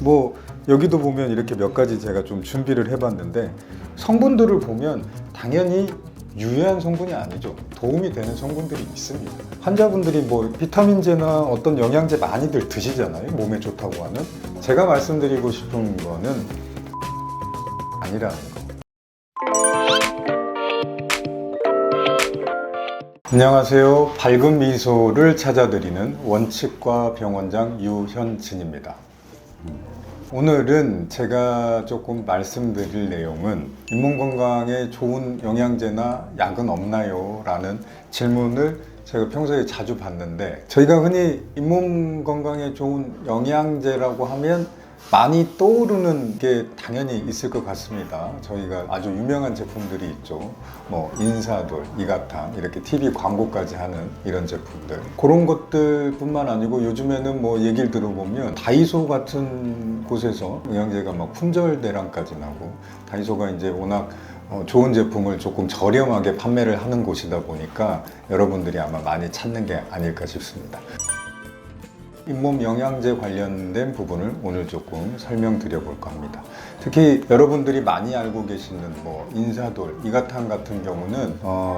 뭐 여기도 보면 이렇게 몇 가지 제가 좀 준비를 해봤는데 성분들을 보면 당연히 유해한 성분이 아니죠. 도움이 되는 성분들이 있습니다. 환자분들이 뭐 비타민제나 어떤 영양제 많이들 드시잖아요. 몸에 좋다고 하는. 제가 말씀드리고 싶은 거는 아니라는 거. 안녕하세요. 밝은 미소를 찾아드리는 원칙과 병원장 유현진입니다. 오늘은 제가 조금 말씀드릴 내용은 잇몸 건강에 좋은 영양제나 약은 없나요? 라는 질문을 제가 평소에 자주 받는데, 저희가 흔히 잇몸 건강에 좋은 영양제라고 하면 많이 떠오르는 게 당연히 있을 것 같습니다. 저희가 아주 유명한 제품들이 있죠. 뭐 인사돌, 이가탄, 이렇게 TV 광고까지 하는 이런 제품들, 그런 것들 뿐만 아니고 요즘에는 뭐 얘기를 들어보면 다이소 같은 곳에서 영양제가 막 품절대란까지 나고, 다이소가 이제 워낙 좋은 제품을 조금 저렴하게 판매를 하는 곳이다 보니까 여러분들이 아마 많이 찾는 게 아닐까 싶습니다. 잇몸 영양제 관련된 부분을 오늘 조금 설명드려 볼까 합니다. 특히 여러분들이 많이 알고 계시는 뭐 인사돌, 이가탄 같은 경우는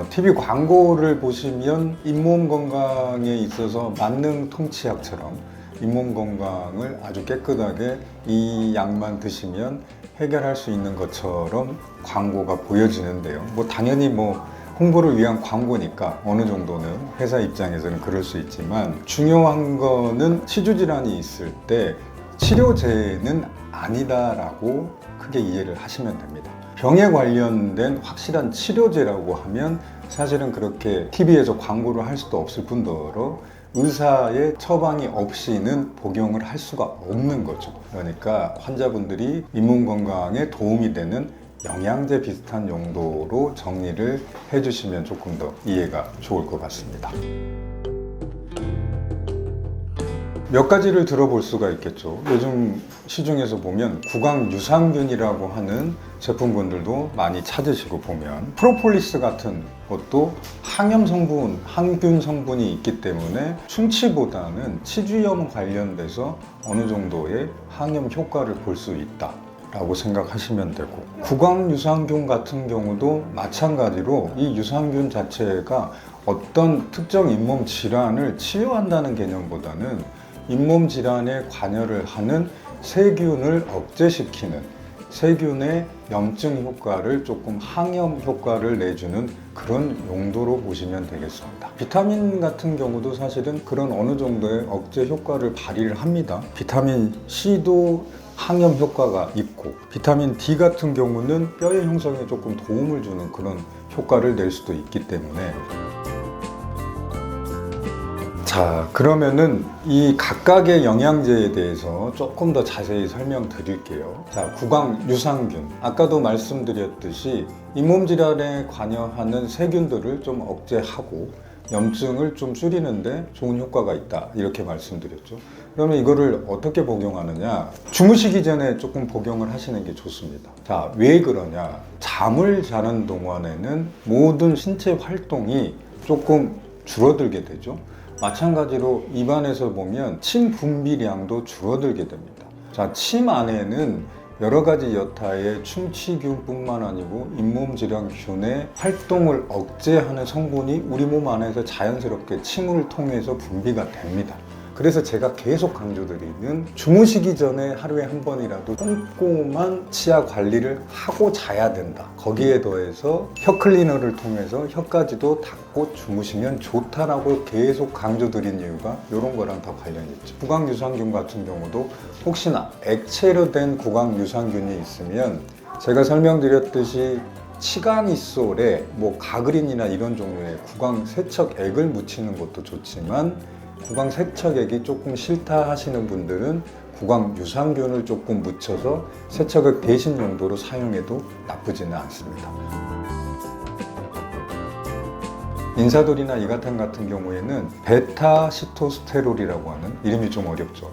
TV 광고를 보시면 잇몸 건강에 있어서 만능 통치약처럼 잇몸 건강을 아주 깨끗하게 이 약만 드시면 해결할 수 있는 것처럼 광고가 보여지는데요. 뭐 당연히 뭐 홍보를 위한 광고니까 어느 정도는 회사 입장에서는 그럴 수 있지만, 중요한 거는 치주질환이 있을 때 치료제는 아니다라고 크게 이해를 하시면 됩니다. 병에 관련된 확실한 치료제라고 하면 사실은 그렇게 TV에서 광고를 할 수도 없을 뿐더러 의사의 처방이 없이는 복용을 할 수가 없는 거죠. 그러니까 환자분들이 잇몸 건강에 도움이 되는 영양제 비슷한 용도로 정리를 해주시면 조금 더 이해가 좋을 것 같습니다. 몇 가지를 들어볼 수가 있겠죠. 요즘 시중에서 보면 구강유산균이라고 하는 제품군들도 많이 찾으시고, 보면 프로폴리스 같은 것도 항염 성분, 항균 성분이 있기 때문에 충치보다는 치주염 관련돼서 어느 정도의 항염 효과를 볼 수 있다 라고 생각하시면 되고, 구강유산균 같은 경우도 마찬가지로 이 유산균 자체가 어떤 특정 잇몸 질환을 치료한다는 개념보다는 잇몸 질환에 관여를 하는 세균을 억제시키는, 세균의 염증 효과를 조금 항염 효과를 내주는 그런 용도로 보시면 되겠습니다. 비타민 같은 경우도 사실은 그런 어느 정도의 억제 효과를 발휘를 합니다. 비타민 C도 항염 효과가 있고, 비타민 D 같은 경우는 뼈의 형성에 조금 도움을 주는 그런 효과를 낼 수도 있기 때문에. 자, 그러면은 이 각각의 영양제에 대해서 조금 더 자세히 설명드릴게요. 자, 구강유산균, 아까도 말씀드렸듯이 잇몸 질환에 관여하는 세균들을 좀 억제하고 염증을 좀 줄이는데 좋은 효과가 있다, 이렇게 말씀드렸죠. 그러면 이거를 어떻게 복용하느냐? 주무시기 전에 조금 복용을 하시는 게 좋습니다. 자, 왜 그러냐? 잠을 자는 동안에는 모든 신체 활동이 조금 줄어들게 되죠. 마찬가지로 입안에서 보면 침 분비량도 줄어들게 됩니다. 자, 침 안에는 여러 가지 여타의 충치균뿐만 아니고 잇몸 질환균의 활동을 억제하는 성분이 우리 몸 안에서 자연스럽게 침을 통해서 분비가 됩니다. 그래서 제가 계속 강조드리는, 주무시기 전에 하루에 한 번이라도 꼼꼼한 치아 관리를 하고 자야 된다. 거기에 더해서 혀 클리너를 통해서 혀까지도 닦고 주무시면 좋다라고 계속 강조드린 이유가 이런 거랑 다 관련이 있죠. 구강유산균 같은 경우도 혹시나 액체로 된 구강유산균이 있으면 제가 설명드렸듯이 치간이솔에 뭐 가그린이나 이런 종류의 구강세척액을 묻히는 것도 좋지만, 구강세척액이 조금 싫다 하시는 분들은 구강유산균을 조금 묻혀서 세척액 대신 용도로 사용해도 나쁘지는 않습니다. 인사돌이나 이가탄 같은 경우에는 베타시토스테롤이라고 하는, 이름이 좀 어렵죠.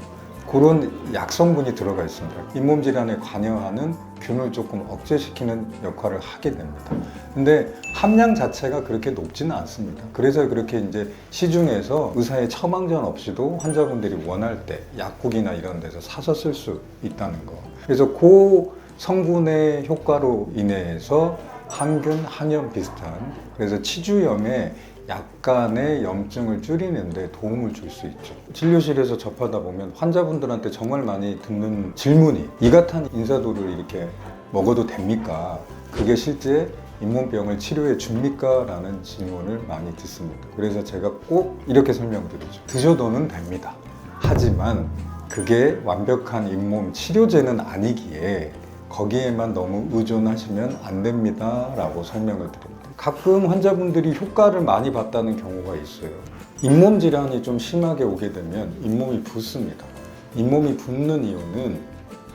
그런 약성분이 들어가 있습니다. 잇몸 질환에 관여하는 균을 조금 억제시키는 역할을 하게 됩니다. 근데 함량 자체가 그렇게 높지는 않습니다. 그래서 그렇게 이제 시중에서 의사의 처방전 없이도 환자분들이 원할 때 약국이나 이런 데서 사서 쓸 수 있다는 거. 그래서 그 성분의 효과로 인해서 항균, 항염 비슷한, 그래서 치주염에 약간의 염증을 줄이는데 도움을 줄 수 있죠. 진료실에서 접하다 보면 환자분들한테 정말 많이 듣는 질문이, 이같한 인사도를 이렇게 먹어도 됩니까? 그게 실제 잇몸병을 치료해 줍니까? 라는 질문을 많이 듣습니다. 그래서 제가 꼭 이렇게 설명드리죠. 드셔도는 됩니다. 하지만 그게 완벽한 잇몸 치료제는 아니기에 거기에만 너무 의존하시면 안 됩니다 라고 설명을 드립니다. 가끔 환자분들이 효과를 많이 봤다는 경우가 있어요. 잇몸 질환이 좀 심하게 오게 되면 잇몸이 붓습니다. 잇몸이 붓는 이유는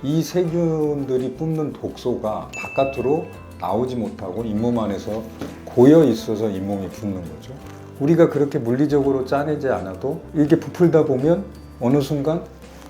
이 세균들이 뿜는 독소가 바깥으로 나오지 못하고 잇몸 안에서 고여 있어서 잇몸이 붓는 거죠. 우리가 그렇게 물리적으로 짜내지 않아도 이렇게 부풀다 보면 어느 순간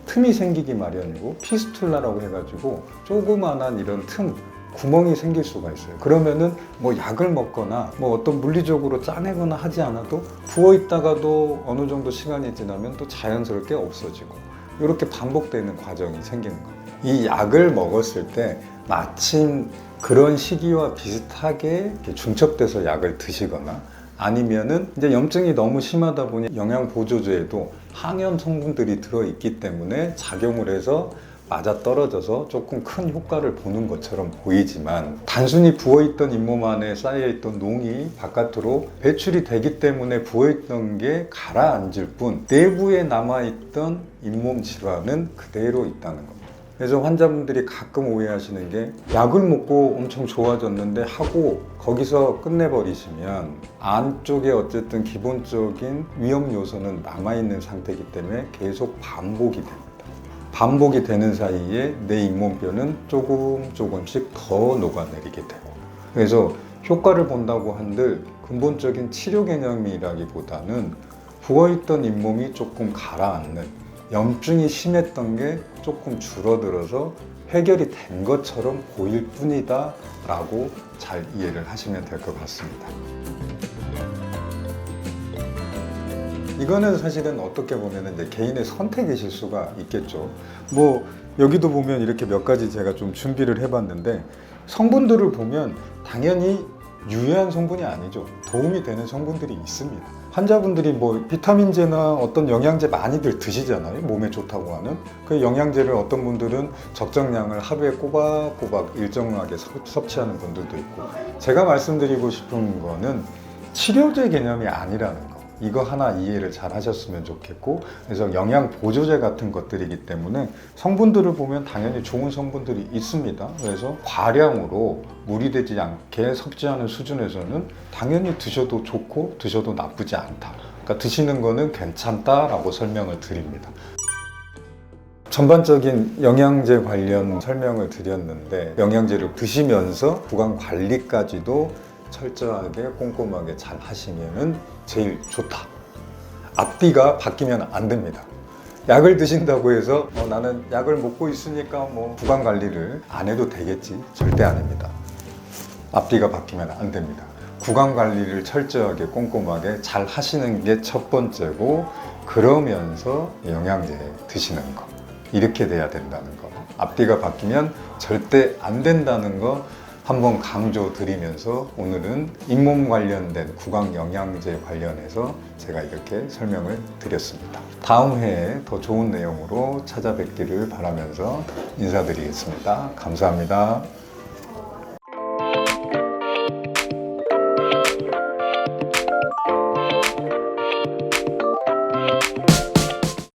틈이 생기기 마련이고, 피스툴라라고 해가지고 조그만한 이런 틈, 구멍이 생길 수가 있어요. 그러면은 뭐 약을 먹거나 뭐 어떤 물리적으로 짜내거나 하지 않아도 부어 있다가도 어느 정도 시간이 지나면 또 자연스럽게 없어지고, 이렇게 반복되는 과정이 생기는 겁니다. 이 약을 먹었을 때 마침 그런 시기와 비슷하게 이렇게 중첩돼서 약을 드시거나, 아니면은 이제 염증이 너무 심하다 보니 영양 보조제에도 항염 성분들이 들어있기 때문에 작용을 해서 맞아 떨어져서 조금 큰 효과를 보는 것처럼 보이지만, 단순히 부어있던 잇몸 안에 쌓여있던 농이 바깥으로 배출이 되기 때문에 부어있던 게 가라앉을 뿐, 내부에 남아있던 잇몸 질환은 그대로 있다는 겁니다. 그래서 환자분들이 가끔 오해하시는 게, 약을 먹고 엄청 좋아졌는데 하고 거기서 끝내버리시면 안쪽에 어쨌든 기본적인 위험 요소는 남아있는 상태이기 때문에 계속 반복이 됩니다. 반복이 되는 사이에 내 잇몸뼈는 조금씩 더 녹아내리게 되고, 그래서 효과를 본다고 한들 근본적인 치료 개념이라기보다는 부어있던 잇몸이 조금 가라앉는, 염증이 심했던 게 조금 줄어들어서 해결이 된 것처럼 보일 뿐이다 라고 잘 이해를 하시면 될 것 같습니다. 이거는 사실은 어떻게 보면 이제 개인의 선택이실 수가 있겠죠. 뭐 여기도 보면 이렇게 몇 가지 제가 좀 준비를 해봤는데, 성분들을 보면 당연히 유해한 성분이 아니죠. 도움이 되는 성분들이 있습니다. 환자분들이 뭐 비타민제나 어떤 영양제 많이들 드시잖아요. 몸에 좋다고 하는 그 영양제를 어떤 분들은 적정량을 하루에 꼬박꼬박 일정하게 섭취하는 분들도 있고, 제가 말씀드리고 싶은 거는 치료제 개념이 아니라는 거, 이거 하나 이해를 잘 하셨으면 좋겠고, 그래서 영양 보조제 같은 것들이기 때문에 성분들을 보면 당연히 좋은 성분들이 있습니다. 그래서 과량으로 무리되지 않게 섭취하는 수준에서는 당연히 드셔도 좋고 드셔도 나쁘지 않다. 그러니까 드시는 거는 괜찮다라고 설명을 드립니다. 전반적인 영양제 관련 설명을 드렸는데, 영양제를 드시면서 구강 관리까지도 철저하게 꼼꼼하게 잘 하시면은 제일 좋다. 앞뒤가 바뀌면 안 됩니다. 약을 드신다고 해서 나는 약을 먹고 있으니까 뭐 구강 관리를 안 해도 되겠지, 절대 아닙니다. 앞뒤가 바뀌면 안 됩니다. 구강 관리를 철저하게 꼼꼼하게 잘 하시는 게 첫 번째고, 그러면서 영양제 드시는 거, 이렇게 돼야 된다는 거. 앞뒤가 바뀌면 절대 안 된다는 거 한번 강조 드리면서, 오늘은 잇몸 관련된 구강 영양제 관련해서 제가 이렇게 설명을 드렸습니다. 다음 회에 더 좋은 내용으로 찾아뵙기를 바라면서 인사드리겠습니다. 감사합니다.